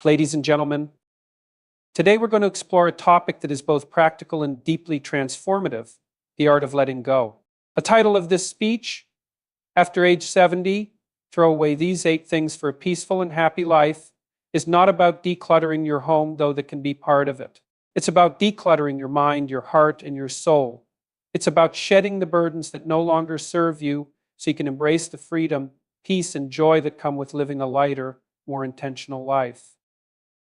Ladies and gentlemen, today we're going to explore a topic that is both practical and deeply transformative, the art of letting go. The title of this speech, After Age 70, Throw Away These 8 Things for a Peaceful and Happy Life, is not about decluttering your home, though that can be part of it. It's about decluttering your mind, your heart, and your soul. It's about shedding the burdens that no longer serve you so you can embrace the freedom, peace, and joy that come with living a lighter, more intentional life.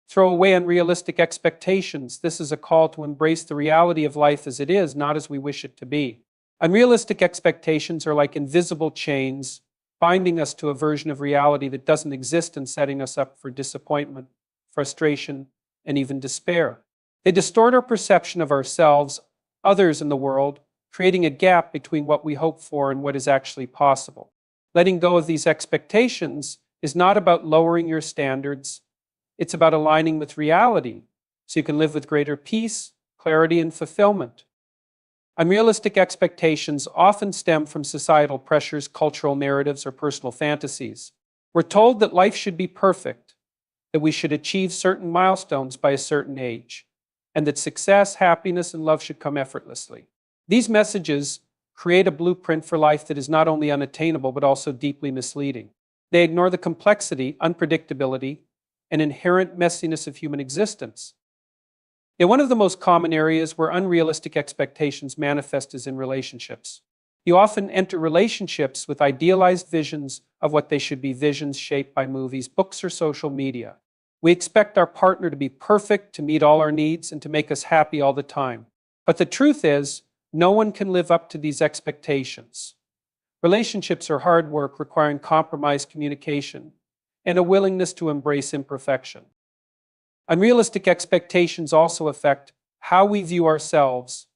Throw away unrealistic expectations. This is a call to embrace the reality of life as it is, not as we wish it to be. Unrealistic expectations are like invisible chains, binding us to a version of reality that doesn't exist and setting us up for disappointment, frustration, and even despair. They distort our perception of ourselves, others in the world, creating a gap between what we hope for and what is actually possible. Letting go of these expectations is not about lowering your standards. It's about aligning with reality so you can live with greater peace, clarity, and fulfillment. Unrealistic expectations often stem from societal pressures, cultural narratives, or personal fantasies. We're told that life should be perfect, that we should achieve certain milestones by a certain age, and that success, happiness, and love should come effortlessly. These messages create a blueprint for life that is not only unattainable but also deeply misleading. They ignore the complexity, unpredictability, and inherent messiness of human existence. Yet one of the most common areas where unrealistic expectations manifest is in relationships. You often enter relationships with idealized visions of what they should be, visions shaped by movies, books, or social media. We expect our partner to be perfect, to meet all our needs, and to make us happy all the time. But the truth is, no one can live up to these expectations. Relationships are hard work requiring compromise, communication, and a willingness to embrace imperfection. Unrealistic expectations also affect how we view ourselves.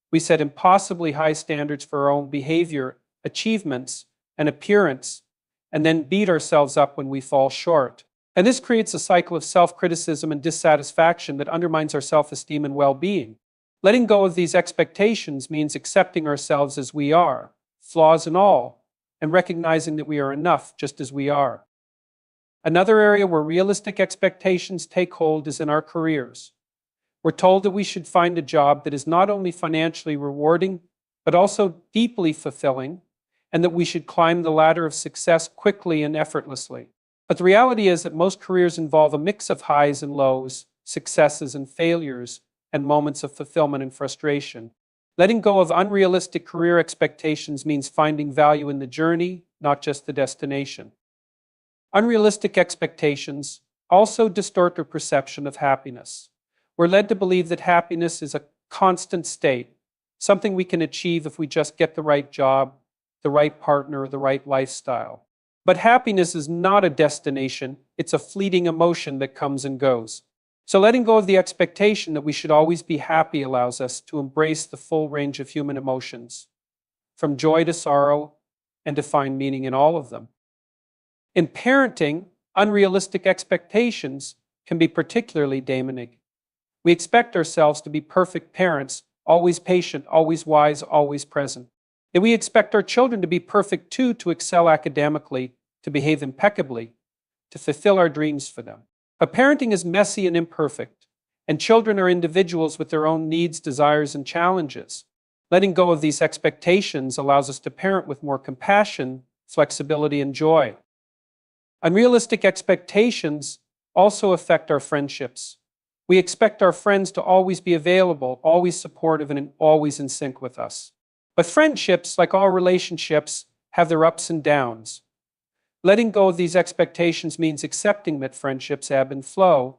We set impossibly high standards for our own behavior, achievements, and appearance, and then beat ourselves up when we fall short. And this creates a cycle of self-criticism and dissatisfaction that undermines our self-esteem and well-being. Letting go of these expectations means accepting ourselves as we are, flaws and all, and recognizing that we are enough just as we are. Another area where realistic expectations take hold is in our careers. We're told that we should find a job that is not only financially rewarding, but also deeply fulfilling, and that we should climb the ladder of success quickly and effortlessly. But the reality is that most careers involve a mix of highs and lows, successes and failures, and moments of fulfillment and frustration. Letting go of unrealistic career expectations means finding value in the journey, not just the destination. Unrealistic expectations also distort our perception of happiness. We're led to believe that happiness is a constant state, something we can achieve if we just get the right job, the right partner, or the right lifestyle. But happiness is not a destination, it's a fleeting emotion that comes and goes. So letting go of the expectation that we should always be happy allows us to embrace the full range of human emotions, from joy to sorrow, and to find meaning in all of them. In parenting, unrealistic expectations can be particularly damaging. We expect ourselves to be perfect parents, always patient, always wise, always present. And we expect our children to be perfect too, to excel academically, to behave impeccably, to fulfill our dreams for them. But parenting is messy and imperfect, and children are individuals with their own needs, desires, and challenges. Letting go of these expectations allows us to parent with more compassion, flexibility, and joy. Unrealistic expectations also affect our friendships. We expect our friends to always be available, always supportive, and always in sync with us. But friendships, like all relationships, have their ups and downs. Letting go of these expectations means accepting that friendships ebb and flow,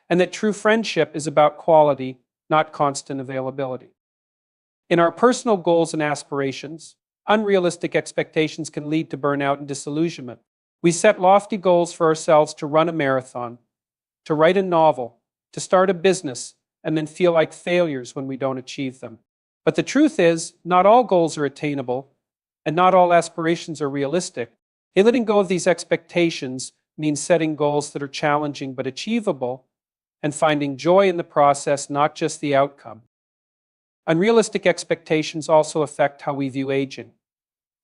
and that true friendship is about quality, not constant availability. In our personal goals and aspirations, unrealistic expectations can lead to burnout and disillusionment. We set lofty goals for ourselves to run a marathon, to write a novel, to start a business, and then feel like failures when we don't achieve them. But the truth is, not all goals are attainable, and not all aspirations are realistic. Letting go of these expectations means setting goals that are challenging but achievable, and finding joy in the process, not just the outcome. Unrealistic expectations also affect how we view aging.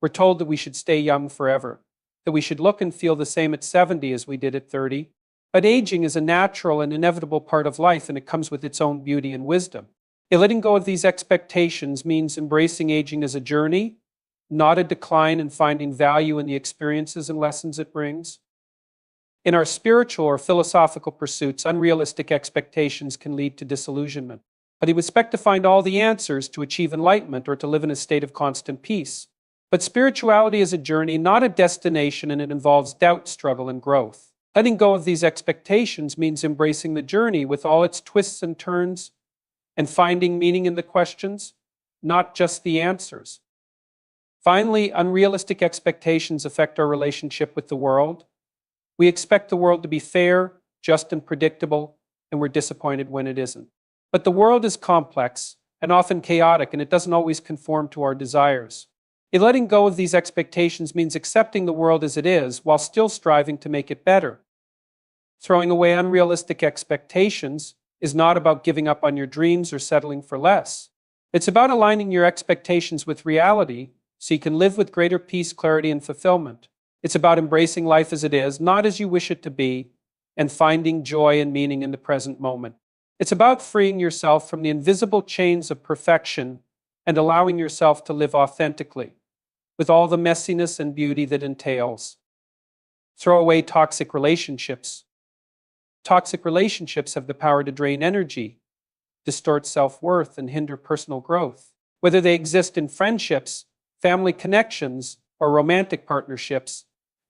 We're told that we should stay young forever, that we should look and feel the same at 70 as we did at 30, But aging is a natural and inevitable part of life, and it comes with its own beauty and wisdom. Letting go of these expectations means embracing aging as a journey, not a decline, and finding value in the experiences and lessons it brings. In our spiritual or philosophical pursuits, unrealistic expectations can lead to disillusionment. But we expect to find all the answers to achieve enlightenment or to live in a state of constant peace. But spirituality is a journey, not a destination, and it involves doubt, struggle, and growth. Letting go of these expectations means embracing the journey with all its twists and turns and finding meaning in the questions, not just the answers. Finally, unrealistic expectations affect our relationship with the world. We expect the world to be fair, just, and predictable, and we're disappointed when it isn't. But the world is complex and often chaotic, and it doesn't always conform to our desires. Letting go of these expectations means accepting the world as it is while still striving to make it better. Throwing away unrealistic expectations is not about giving up on your dreams or settling for less. It's about aligning your expectations with reality so you can live with greater peace, clarity, and fulfillment. It's about embracing life as it is, not as you wish it to be, and finding joy and meaning in the present moment. It's about freeing yourself from the invisible chains of perfection and allowing yourself to live authentically, with all the messiness and beauty that entails. Throw away toxic relationships. Toxic relationships have the power to drain energy, distort self-worth, and hinder personal growth. Whether they exist in friendships, family connections, or romantic partnerships,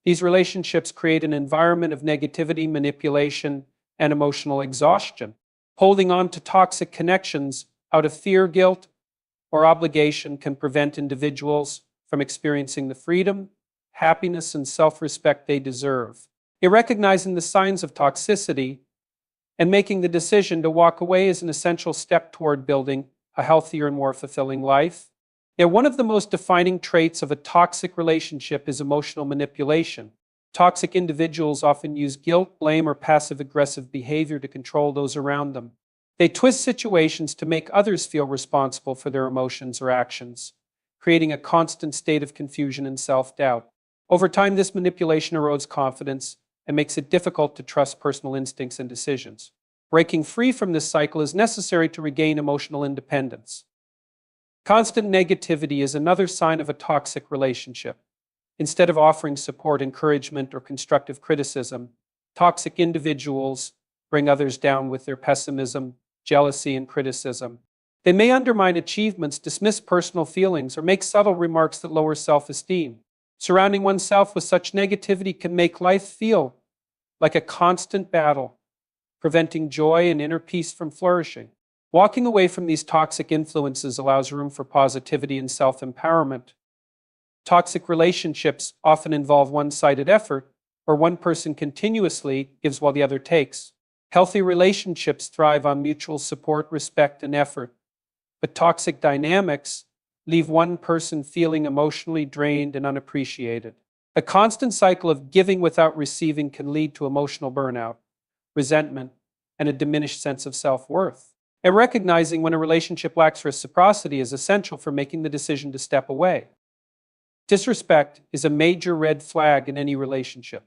these relationships create an environment of negativity, manipulation, and emotional exhaustion. Holding on to toxic connections out of fear, guilt, or obligation can prevent individuals from experiencing the freedom, happiness, and self-respect they deserve. Recognizing the signs of toxicity and making the decision to walk away is an essential step toward building a healthier and more fulfilling life. One of the most defining traits of a toxic relationship is emotional manipulation. Toxic individuals often use guilt, blame, or passive-aggressive behavior to control those around them. They twist situations to make others feel responsible for their emotions or actions, creating a constant state of confusion and self-doubt. Over time, this manipulation erodes confidence and makes it difficult to trust personal instincts and decisions. Breaking free from this cycle is necessary to regain emotional independence. Constant negativity is another sign of a toxic relationship. Instead of offering support, encouragement, or constructive criticism, toxic individuals bring others down with their pessimism, jealousy, and criticism. They may undermine achievements, dismiss personal feelings, or make subtle remarks that lower self-esteem. Surrounding oneself with such negativity can make life feel like a constant battle, preventing joy and inner peace from flourishing. Walking away from these toxic influences allows room for positivity and self-empowerment. Toxic relationships often involve one-sided effort, where one person continuously gives while the other takes. Healthy relationships thrive on mutual support, respect, and effort. But toxic dynamics leave one person feeling emotionally drained and unappreciated. A constant cycle of giving without receiving can lead to emotional burnout, resentment, and a diminished sense of self-worth. And recognizing when a relationship lacks reciprocity is essential for making the decision to step away. Disrespect is a major red flag in any relationship.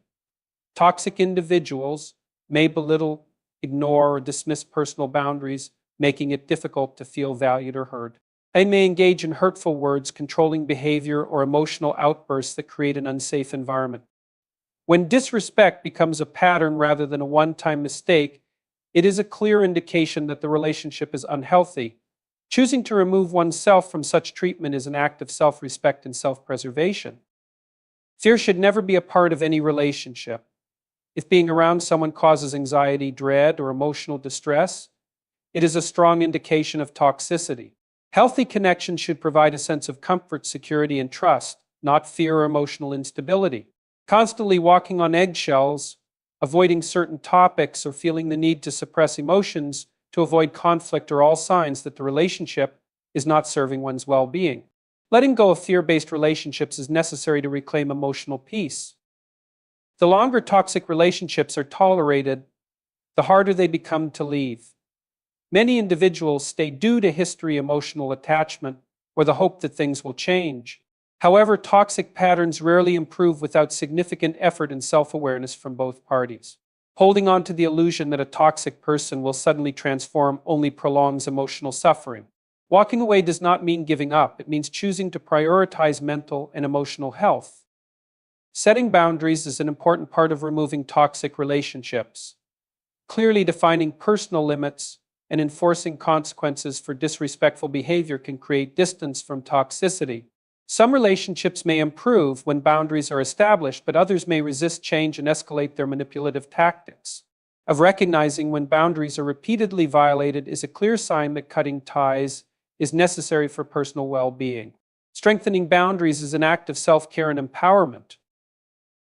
Toxic individuals may belittle, ignore, or dismiss personal boundaries, making it difficult to feel valued or heard. They may engage in hurtful words, controlling behavior, or emotional outbursts that create an unsafe environment. When disrespect becomes a pattern rather than a one-time mistake, it is a clear indication that the relationship is unhealthy. Choosing to remove oneself from such treatment is an act of self-respect and self-preservation. Fear should never be a part of any relationship. If being around someone causes anxiety, dread, or emotional distress, it is a strong indication of toxicity. Healthy connections should provide a sense of comfort, security, and trust, not fear or emotional instability. Constantly walking on eggshells, avoiding certain topics, or feeling the need to suppress emotions to avoid conflict are all signs that the relationship is not serving one's well-being. Letting go of fear-based relationships is necessary to reclaim emotional peace. The longer toxic relationships are tolerated, the harder they become to leave. Many individuals stay due to history, emotional attachment, or the hope that things will change. However, toxic patterns rarely improve without significant effort and self-awareness from both parties. Holding on to the illusion that a toxic person will suddenly transform only prolongs emotional suffering. Walking away does not mean giving up. It means choosing to prioritize mental and emotional health. Setting boundaries is an important part of removing toxic relationships. Clearly defining personal limits and enforcing consequences for disrespectful behavior can create distance from toxicity. Some relationships may improve when boundaries are established, but others may resist change and escalate their manipulative tactics. Of recognizing when boundaries are repeatedly violated is a clear sign that cutting ties is necessary for personal well-being. Strengthening boundaries is an act of self-care and empowerment.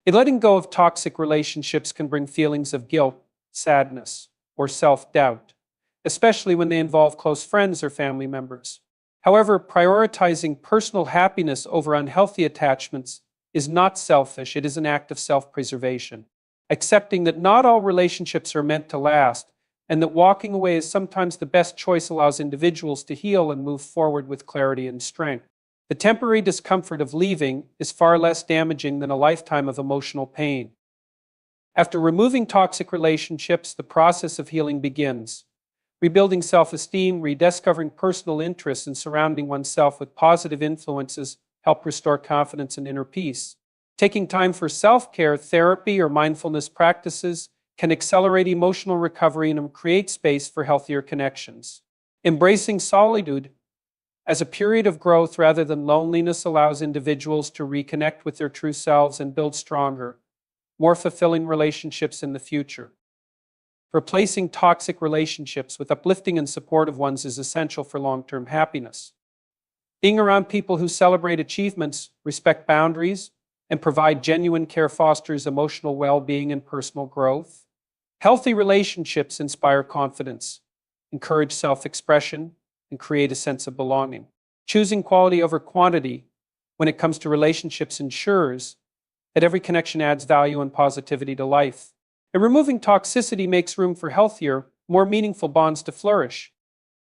Letting go of toxic relationships can bring feelings of guilt, sadness, or self-doubt, especially when they involve close friends or family members. However, prioritizing personal happiness over unhealthy attachments is not selfish, it is an act of self-preservation. Accepting that not all relationships are meant to last, and that walking away is sometimes the best choice allows individuals to heal and move forward with clarity and strength. The temporary discomfort of leaving is far less damaging than a lifetime of emotional pain. After removing toxic relationships, the process of healing begins. Rebuilding self-esteem, rediscovering personal interests, and surrounding oneself with positive influences help restore confidence and inner peace. Taking time for self-care, therapy, or mindfulness practices can accelerate emotional recovery and create space for healthier connections. Embracing solitude as a period of growth rather than loneliness allows individuals to reconnect with their true selves and build stronger, more fulfilling relationships in the future. Replacing toxic relationships with uplifting and supportive ones is essential for long-term happiness. Being around people who celebrate achievements, respect boundaries, and provide genuine care fosters emotional well-being and personal growth. Healthy relationships inspire confidence, encourage self-expression, and create a sense of belonging. Choosing quality over quantity when it comes to relationships ensures that every connection adds value and positivity to life. And removing toxicity makes room for healthier, more meaningful bonds to flourish.